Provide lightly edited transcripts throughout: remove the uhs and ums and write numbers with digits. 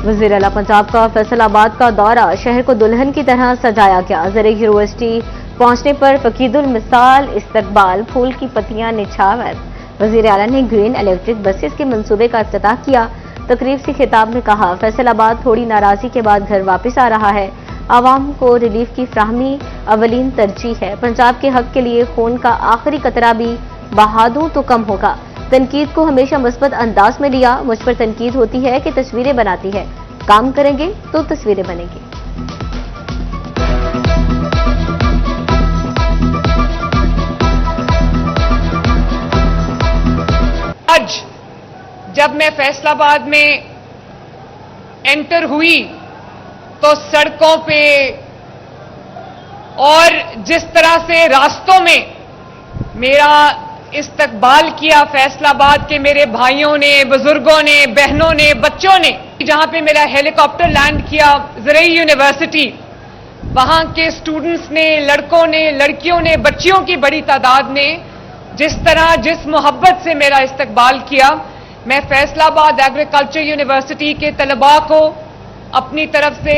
वज़ीर आला पंजाब का फैसलाबाद का दौरा, शहर को दुल्हन की तरह सजाया गया। ज़रे यूनिवर्सिटी पहुंचने पर फकीदुल मिसाल इस्तकबाल, फूल की पत्तियां निछावर। वज़ीर आला ने ग्रीन इलेक्ट्रिक बसेस के मंसूबे का इफ्तिताह किया। तकरीब से खिताब में कहा, फैसलाबाद थोड़ी नाराजगी के बाद घर वापस आ रहा है। आवाम को रिलीफ की फ्राहमी अवलीन तरजीह है। पंजाब के हक के लिए खून का आखिरी कतरा भी बहा दूं तो कम होगा। तनकीद को हमेशा मुस्बत अंदाज में लिया। मुझ पर तनकीद होती है कि तस्वीरें बनाती है, काम करेंगे तो तस्वीरें बनेंगी। आज जब मैं फैसलाबाद में एंटर हुई तो सड़कों पे और जिस तरह से रास्तों में मेरा इस्तकबाल किया फैसलाबाद के मेरे भाइयों ने, बुजुर्गों ने, बहनों ने, बच्चों ने, जहां पे मेरा हेलीकॉप्टर लैंड किया ज़रे यूनिवर्सिटी, वहां के स्टूडेंट्स ने, लड़कों ने, लड़कियों ने, बच्चियों की बड़ी तादाद ने जिस तरह, जिस मोहब्बत से मेरा इस्तकबाल किया, मैं फैसलाबाद एग्रीकल्चर यूनिवर्सिटी के तलबा को अपनी तरफ से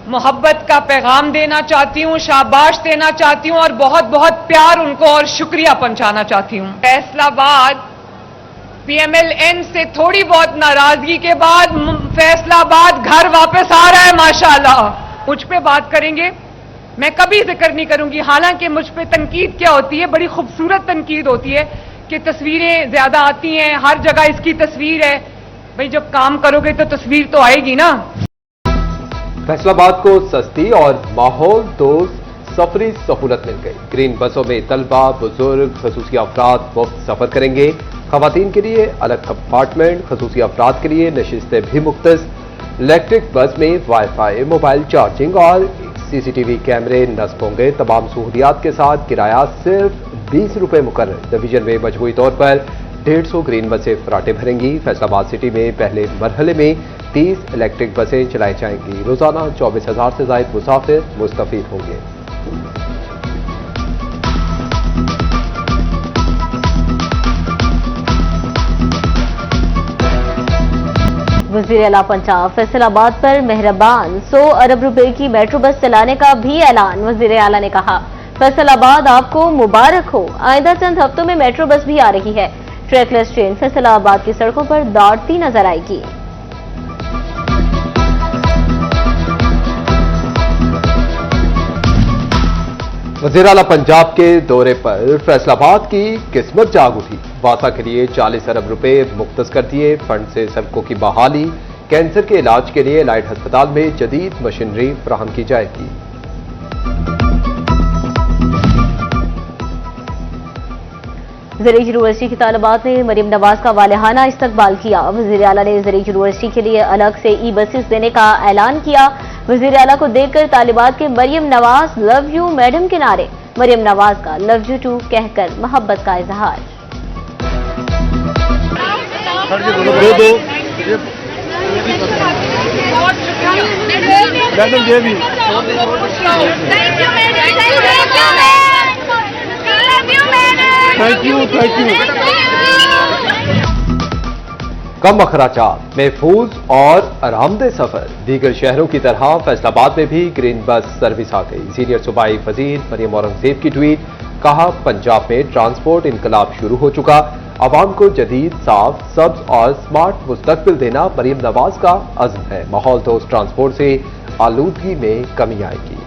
मोहब्बत का पैगाम देना चाहती हूं, शाबाश देना चाहती हूं और बहुत बहुत प्यार उनको और शुक्रिया पहुंचाना चाहती हूं। फैसलाबाद पीएमएलएन से थोड़ी बहुत नाराजगी के बाद फैसलाबाद घर वापस आ रहा है माशाल्लाह। मुझ पे बात करेंगे, मैं कभी जिक्र नहीं करूंगी। हालांकि मुझ पे तनकीद क्या होती है, बड़ी खूबसूरत तनकीद होती है कि तस्वीरें ज्यादा आती हैं, हर जगह इसकी तस्वीर है। भाई जब काम करोगे तो तस्वीर तो आएगी ना। फैसलाबाद को सस्ती और माहौल दोस्त सफरी सहूलत मिल गई। ग्रीन बसों में तलबा, बुजुर्ग, खसूसी अफराद मुफ्त सफर करेंगे। खवातीन के लिए अलग कंपार्टमेंट, खसूसी अफराद के लिए नशिस्तें भी मुख्तस। इलेक्ट्रिक बस में वाईफाई, मोबाइल चार्जिंग और सीसीटीवी कैमरे नस्ब होंगे। तमाम सहूलियात के साथ किराया सिर्फ 20 रुपए मुकर्रर। डिवीजन में मजमूई तौर पर 150 ग्रीन बसें फराटे भरेंगी। फैसलाबाद सिटी में पहले मरहले में 30 इलेक्ट्रिक बसें चलाई जाएंगी। रोजाना 24,000 से ज्यादा मुसाफिर मुस्तफीद होंगे। वज़ीर आला पंजाब फैसलाबाद पर मेहरबान, 100 अरब रुपए की मेट्रो बस चलाने का भी ऐलान। वज़ीर आला ने कहा, फैसलाबाद आपको मुबारक हो, आइंदा चंद हफ्तों में मेट्रो बस भी आ रही है। ट्रैकलेस ट्रेन फैसलाबाद की सड़कों पर दौड़ती नजर आएगी। वज़ीर आला पंजाब के दौरे पर फैसलाबाद की किस्मत जाग उठी। वासा के लिए 40 अरब रुपए मुख्तस कर दिए। फंड से सड़कों की बहाली, कैंसर के इलाज के लिए लाइट अस्पताल में जदीद मशीनरी फराहम की जाएगी। ज़रे यूनिवर्सिटी की तालिबात ने मरियम नवाज का वालिहाना इस्तकबाल किया। वज़ीर आला ने ज़रे यूनिवर्सिटी के लिए अलग से ई बसेस देने का ऐलान किया। वज़ीर आला को देखकर तालिबात के Maryam Nawaz love you madam के नारे, मरियम नवाज का लव यू टू कहकर मोहब्बत का इजहार। कम अखराजात, महफूज और आरामदेह सफर। दीगर शहरों की तरह फैसलाबाद में भी ग्रीन बस सर्विस आ गई। सीनियर सूबाई वजीर मरियम औरंगजेब की ट्वीट, कहा, पंजाब में ट्रांसपोर्ट इनकलाब शुरू हो चुका। आवाम को जदीद, साफ, सब्ज और स्मार्ट मुस्तकबिल देना मरियम नवाज का अज़्म है। माहौल दोस्त ट्रांसपोर्ट से आलूदगी में कमी आएगी।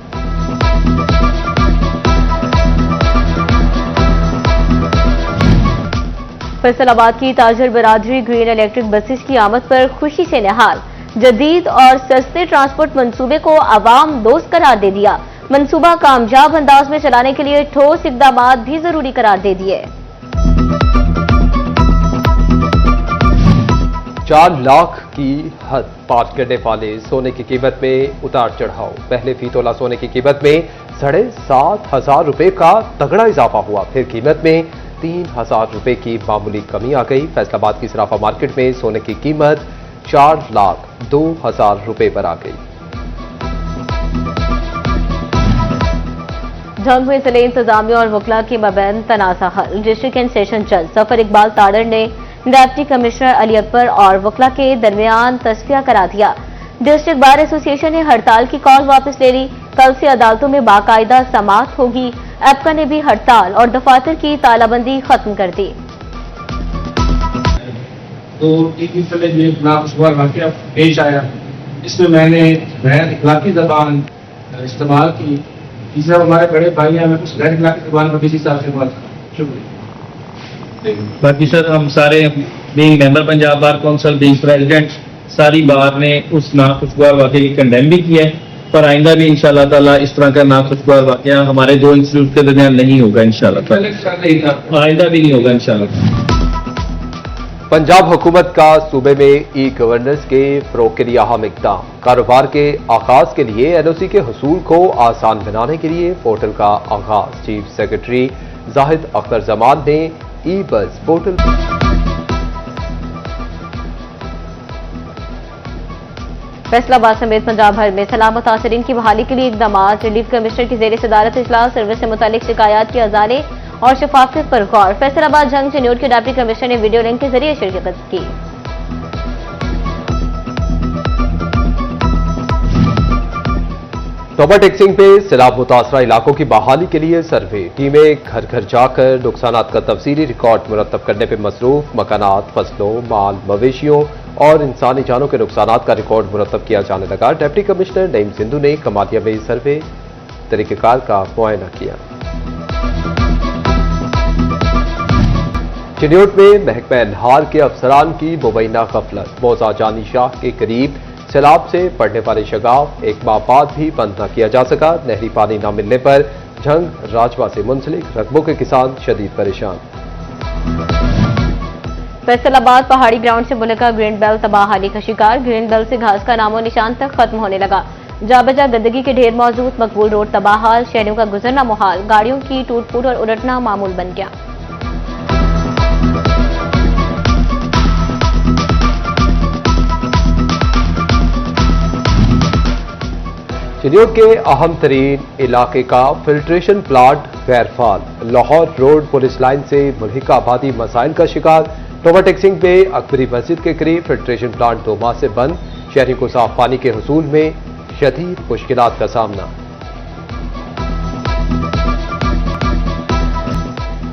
फैसलाबाद की ताजर बरादरी ग्रीन इलेक्ट्रिक बसेस की आमद पर खुशी से निहाल। जदीद और सस्ते ट्रांसपोर्ट मंसूबे को आवाम दोस्त करार दे दिया। मंसूबा कामयाब अंदाज में चलाने के लिए ठोस इकदामात भी जरूरी करार दे दिए। 4 लाख की हद पार करने वाले सोने की कीमत में उतार चढ़ाव। पहले फी तोला सोने की कीमत में 7,500 रुपए का तगड़ा इजाफा हुआ। फिर कीमत में 3,000 रुपए की मामूली कमी आ गई। फैसलाबाद की सराफा मार्केट में सोने की कीमत 4,02,000 रुपए पर आ गई। जंग में जिले इंतजामिया और वकला के मबैन तनाज़ा हल। डिस्ट्रिक्ट एंड सेशन जज जफर इकबाल ताड़र ने डिप्टी कमिश्नर अली अकबर और वकला के दरमियान तस्फिया करा दिया। डिस्ट्रिक्ट बार एसोसिएशन ने हड़ताल की कॉल वापस ले ली। कल से अदालतों में बाकायदा समाअत होगी। एप्का ने भी हड़ताल और दफातर की तालाबंदी खत्म कर दी। तो 3 दिन पहले जो एक नाखुशगवार वाकया पेश आया, इसमें मैंने गैर इखलाकी ज़बान इस्तेमाल की। तीसरा हमारे बड़े भाई हैं, हमें कुछ गैर इखलाकी ज़बान पर किसी साहब से बात करा। शुक्रिया। बाकी सर हम सारे being member Punjab bar council, being president, सारी बार ने उस नाखुशगवार वाकये की कंडेम भी किया है, पर आइंदा भी इंशाल्लाह ताला इस तरह का नाखुशगवार वाकया हमारे दो इंस्टीट्यूट के दरमियान नहीं होगा इंशाल्लाह ताला, आइंदा भी नहीं होगा इंशाल्लाह। पंजाब हुकूमत का सूबे में ई गवर्नेंस के फ़रोग़ के लिए अहम इक़दाम। कारोबार के आगाज के लिए एनओसी के हुसूल को आसान बनाने के लिए पोर्टल का आगाज। चीफ सेक्रेटरी जाहिद अख्तर जमान ने ई बस पोर्टल फैसलाबाद समेत पंजाब भर में सलाह मुतासरीन की बहाली के लिए इकदाम। रिलीफ कमिश्नर की जेर सदारत इजलास, सर्विस से मुतालिक शिकायत की अजाले और शफाफियत पर गौर। फैसलाबाद जंग चन्योट के डिप्टी कमिश्नर ने वीडियो लिंक के जरिए शिरकत की। तोबा टैक्सिंग पे सैलाब मुतासरा इलाकों की बहाली के लिए सर्वे टीमें घर घर जाकर नुकसानात का तफसीली रिकॉर्ड मुरतब करने पर मसरूफ। मकानात, फसलों, माल मवेशियों और इंसानी जानों के नुकसानात का रिकॉर्ड मुरतब किया जाने लगा। डिप्टी कमिश्नर नईम सिंधु ने कमालिया में सर्वे तरीक़ेकार का मुआयना किया। चिन्योट में महकमा अनहार के अफसरान की मुबैना गफलत। मौजा जानी शाह के करीब सैलाब से पड़ने वाले शगाफ एक माह बाद भी बंद न किया जा सका। नहरी पानी न मिलने पर झंग राजवा से मुंसलिक रकबों के किसान शदीद परेशान। फैसलाबाद पहाड़ी ग्राउंड से मुल्का ग्रीन बेल्ट तबाहाली का शिकार। ग्रीन बेल्ट से घास का नामो निशान तक खत्म होने लगा। जाबजा गंदगी के ढेर मौजूद। मकबूल रोड तबाहाल। शहरों का गुजरना मुहाल। गाड़ियों की टूट फूट और उलटना मामूल बन गया। चिन्योट के अहम तरीन इलाके का फिल्ट्रेशन प्लांट गैरफाल। लाहौर रोड पुलिस लाइन से मुल्हिका आबादी मसाइल का शिकार। तोबा टैक्सिंग पे अकबरी मस्जिद के करीब फिल्ट्रेशन प्लांट 2 माह से बंद। शहरी को साफ पानी के हुसूल में शदीद मुश्किलात का सामना।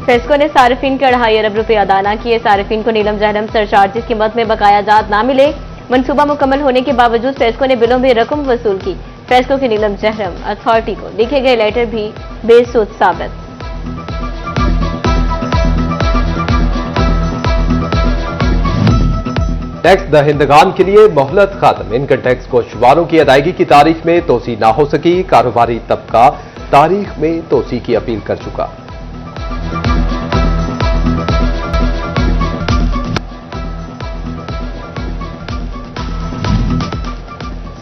फेस्को ने सार्फिन के 2.5 अरब रुपए अदा न किए। सार्फिन को नीलम जहरम सरचार्जिस की मद में बकाया जात न मिले। मनसूबा मुकम्मल होने के बावजूद फेस्को ने बिलों में रकम वसूल की। फेस्को की नीलम जहरम अथॉरिटी को लिखे गए लेटर भी बेसुध साबित। टैक्स दहिंदगान के लिए मोहलत खत्म। इनकम टैक्स कोशवारों की अदायगी की तारीख में तोसी ना हो सकी। कारोबारी तबका तारीख में तोसी की अपील कर चुका।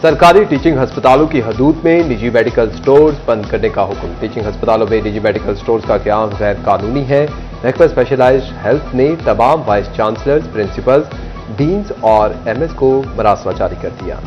सरकारी टीचिंग अस्पतालों की हदूद में निजी मेडिकल स्टोर्स बंद करने का हुक्म। टीचिंग अस्पतालों में निजी मेडिकल स्टोर्स का क़याम गैर कानूनी है। महकमा स्पेशलाइज्ड हेल्थ ने तमाम वाइस चांसलर्स, प्रिंसिपल्स, डीन्स और एमएस को मरासवा जारी कर दिया।